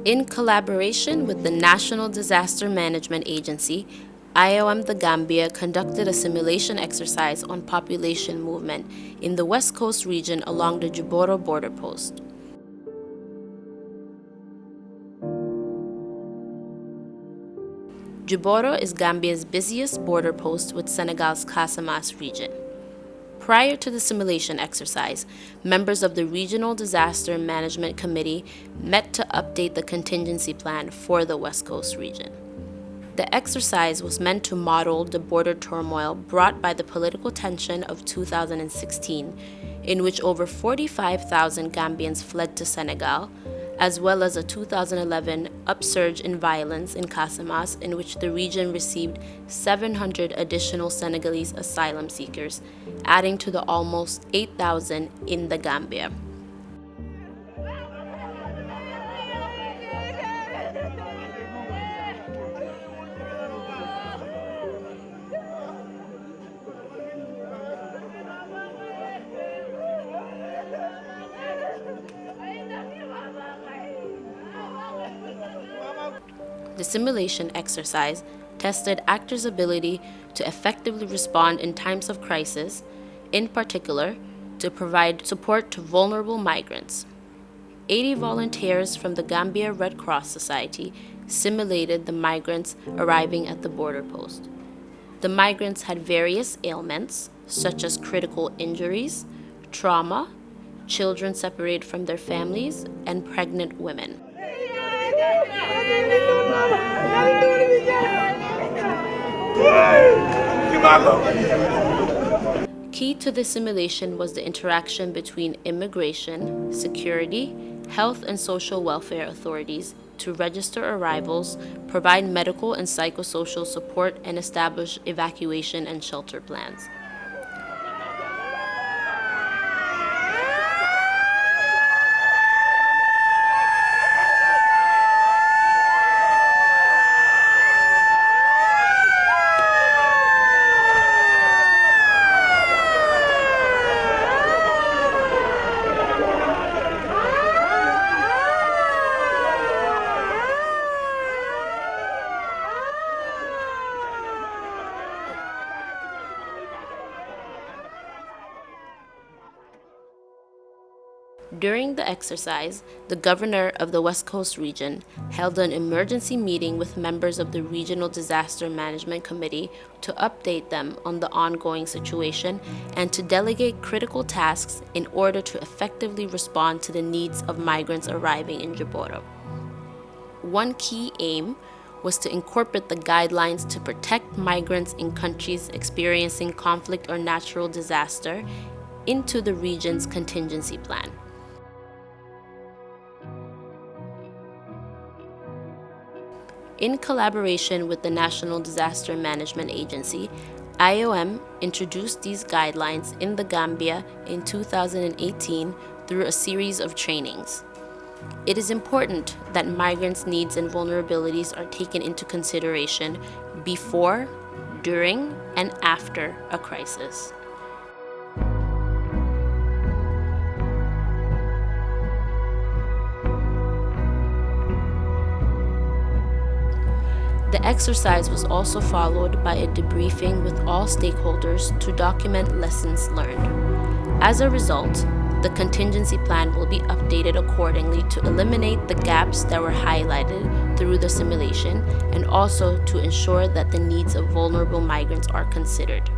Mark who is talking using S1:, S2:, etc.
S1: In collaboration with the National Disaster Management Agency, Iom the Gambia conducted a simulation exercise on population movement in the West Coast region along the Jiboro border post. Jiboro is Gambia's busiest border post with Senegal's Casamance region. Prior to the simulation exercise, members of the Regional Disaster Management Committee met to update the contingency plan for the West Coast region. The exercise was meant to model the border turmoil brought by the political tension of 2016, in which over 45,000 Gambians fled to Senegal, as well as a 2011 upsurge in violence in Casamance, in which the region received 700 additional Senegalese asylum seekers, adding to the almost 8,000 in the Gambia. The simulation exercise tested actors' ability to effectively respond in times of crisis, in particular, to provide support to vulnerable migrants. 80 volunteers from the Gambia Red Cross Society simulated the migrants arriving at the border post. The migrants had various ailments, such as critical injuries, trauma, children separated from their families, and pregnant women. Key to the simulation was the interaction between immigration, security, health and social welfare authorities to register arrivals, provide medical and psychosocial support, and establish evacuation and shelter plans. During the exercise, the governor of the West Coast region held an emergency meeting with members of the Regional Disaster Management Committee to update them on the ongoing situation and to delegate critical tasks in order to effectively respond to the needs of migrants arriving in Jiboro. One key aim was to incorporate the guidelines to protect migrants in countries experiencing conflict or natural disaster into the region's contingency plan. In collaboration with the National Disaster Management Agency, IOM introduced these guidelines in the Gambia in 2018 through a series of trainings. It is important that migrants' needs and vulnerabilities are taken into consideration before, during, and after a crisis. The exercise was also followed by a debriefing with all stakeholders to document lessons learned. As a result, the contingency plan will be updated accordingly to eliminate the gaps that were highlighted through the simulation and also to ensure that the needs of vulnerable migrants are considered.